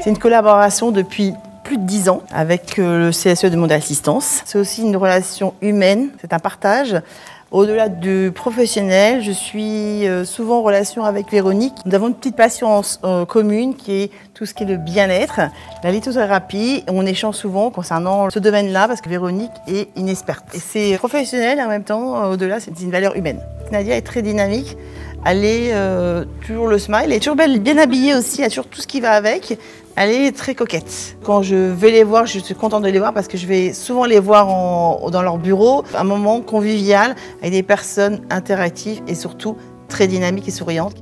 C'est une collaboration depuis plus de 10 ans avec le CSE de Mondial Assistance. C'est aussi une relation humaine, c'est un partage. Au-delà du professionnel, je suis souvent en relation avec Véronique. Nous avons une petite passion commune qui est tout ce qui est le bien-être, la lithothérapie. On échange souvent concernant ce domaine-là parce que Véronique est une experte. Et c'est professionnel et en même temps, au-delà, c'est une valeur humaine. Nadia est très dynamique. Elle est toujours le smile, elle est toujours belle, bien habillée aussi, elle a toujours tout ce qui va avec. Elle est très coquette. Quand je vais les voir, je suis contente de les voir parce que je vais souvent les voir dans leur bureau. Un moment convivial avec des personnes interactives et surtout très dynamiques et souriantes.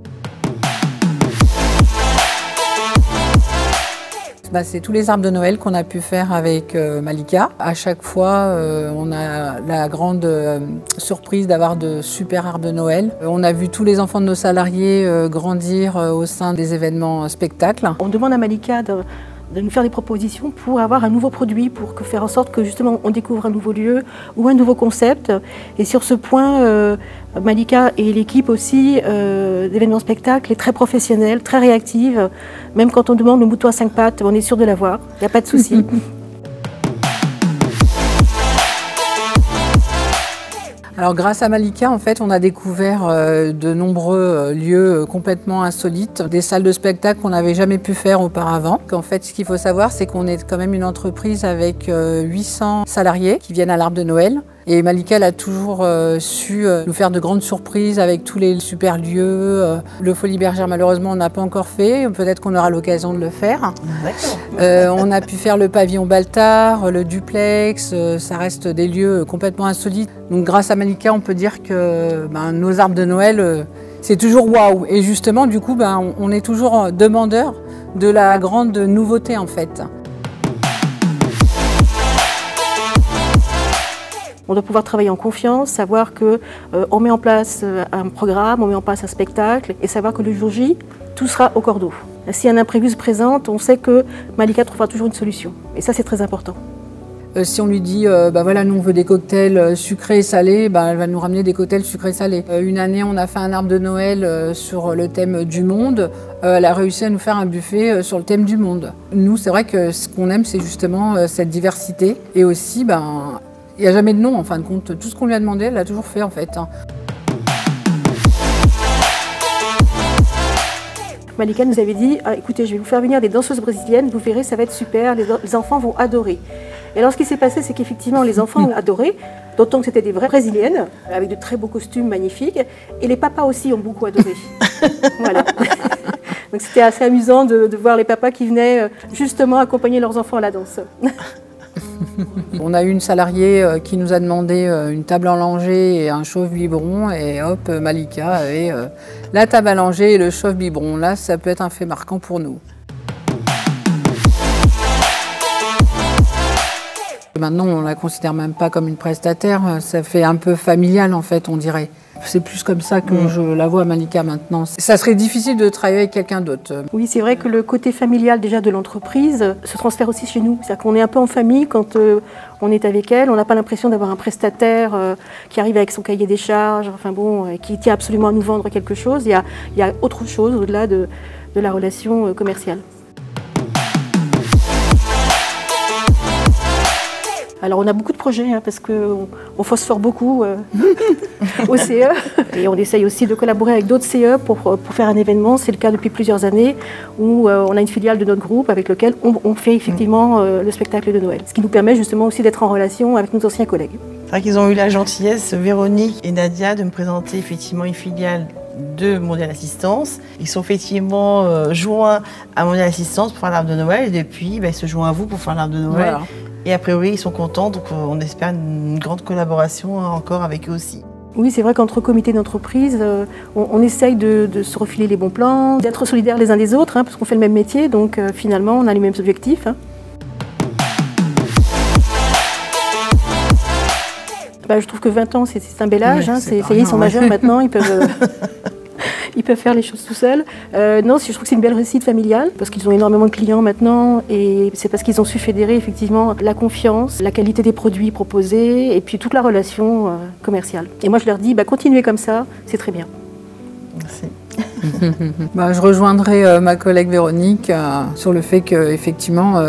C'est tous les arbres de Noël qu'on a pu faire avec Malika. À chaque fois, on a la grande surprise d'avoir de super arbres de Noël. On a vu tous les enfants de nos salariés grandir au sein des événements spectacles. On demande à Malika de nous faire des propositions pour avoir un nouveau produit, pour faire en sorte que justement on découvre un nouveau lieu ou un nouveau concept. Et sur ce point, Malika et l'équipe aussi d'événements spectacles est très professionnelle, très réactive. Même quand on demande le mouton à 5 pattes, on est sûr de l'avoir, il n'y a pas de souci. Alors grâce à Malika, en fait, on a découvert de nombreux lieux complètement insolites, des salles de spectacle qu'on n'avait jamais pu faire auparavant. En fait, ce qu'il faut savoir, c'est qu'on est quand même une entreprise avec 800 salariés qui viennent à l'Arbre de Noël. Et Malika, elle a toujours su nous faire de grandes surprises avec tous les super lieux. Le Folies Bergère, malheureusement, on n'a pas encore fait. Peut-être qu'on aura l'occasion de le faire. On a pu faire le pavillon Baltard, le duplex. Ça reste des lieux complètement insolites. Donc, grâce à Malika, on peut dire que nos arbres de Noël, c'est toujours waouh. Et justement, du coup, on est toujours demandeur de la grande nouveauté, en fait. On doit pouvoir travailler en confiance, savoir qu'on met en place un programme, on met en place un spectacle et savoir que le jour J, tout sera au cordeau. Si un imprévu se présente, on sait que Malika trouvera toujours une solution. Et ça, c'est très important. Si on lui dit, voilà, nous on veut des cocktails sucrés et salés, elle va nous ramener des cocktails sucrés et salés. Une année, on a fait un arbre de Noël sur le thème du monde. Elle a réussi à nous faire un buffet sur le thème du monde. Nous, c'est vrai que ce qu'on aime, c'est justement cette diversité. Et aussi, il n'y a jamais de non, en fin de compte. Tout ce qu'on lui a demandé, elle l'a toujours fait, en fait. Malika nous avait dit, écoutez, je vais vous faire venir des danseuses brésiliennes, vous verrez, ça va être super, les enfants vont adorer. Et alors, ce qui s'est passé, c'est qu'effectivement, les enfants ont adoré, d'autant que c'était des vraies brésiliennes, avec de très beaux costumes magnifiques, et les papas aussi ont beaucoup adoré. Voilà. Donc, c'était assez amusant de voir les papas qui venaient justement accompagner leurs enfants à la danse. On a eu une salariée qui nous a demandé une table à langer et un chauffe-biberon et hop, Malika avait la table à langer et le chauffe-biberon. Là, ça peut être un fait marquant pour nous. Maintenant, on ne la considère même pas comme une prestataire, ça fait un peu familial en fait, on dirait. C'est plus comme ça que je la vois, Malika, maintenant. Ça serait difficile de travailler avec quelqu'un d'autre. Oui, c'est vrai que le côté familial déjà de l'entreprise se transfère aussi chez nous. C'est-à-dire qu'on est un peu en famille quand on est avec elle. On n'a pas l'impression d'avoir un prestataire qui arrive avec son cahier des charges, enfin bon, qui tient absolument à nous vendre quelque chose. Il y a autre chose au-delà de la relation commerciale. Alors on a beaucoup de projets parce qu'on phosphore beaucoup au CE et on essaye aussi de collaborer avec d'autres CE pour faire un événement. C'est le cas depuis plusieurs années où on a une filiale de notre groupe avec lequel on fait effectivement le spectacle de Noël. Ce qui nous permet justement aussi d'être en relation avec nos anciens collègues. C'est vrai qu'ils ont eu la gentillesse, Véronique et Nadia, de me présenter effectivement une filiale de Mondial Assistance. Ils sont effectivement joints à Mondial Assistance pour faire l'arbre de Noël et depuis ils se joignent à vous pour faire l'arbre de Noël. Voilà. Et a priori, ils sont contents, donc on espère une grande collaboration encore avec eux aussi. Oui, c'est vrai qu'entre comités d'entreprise, on essaye de se refiler les bons plans, d'être solidaires les uns des autres, parce qu'on fait le même métier, donc finalement, on a les mêmes objectifs. Je trouve que 20 ans, c'est un bel âge. Ils sont majeurs maintenant, ils peuvent faire les choses tout seuls. Non, je trouve que c'est une belle réussite familiale parce qu'ils ont énormément de clients maintenant et c'est parce qu'ils ont su fédérer effectivement la confiance, la qualité des produits proposés et puis toute la relation commerciale. Et moi je leur dis, continuez comme ça, c'est très bien. Merci. Je rejoindrai ma collègue Véronique sur le fait qu'effectivement,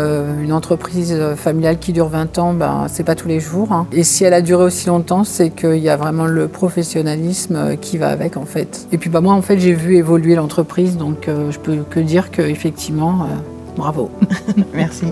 une entreprise familiale qui dure 20 ans, c'est pas tous les jours. Hein. Et si elle a duré aussi longtemps, c'est qu'il y a vraiment le professionnalisme qui va avec en fait. Et puis moi en fait j'ai vu évoluer l'entreprise, donc je peux que dire qu'effectivement, bravo. Merci.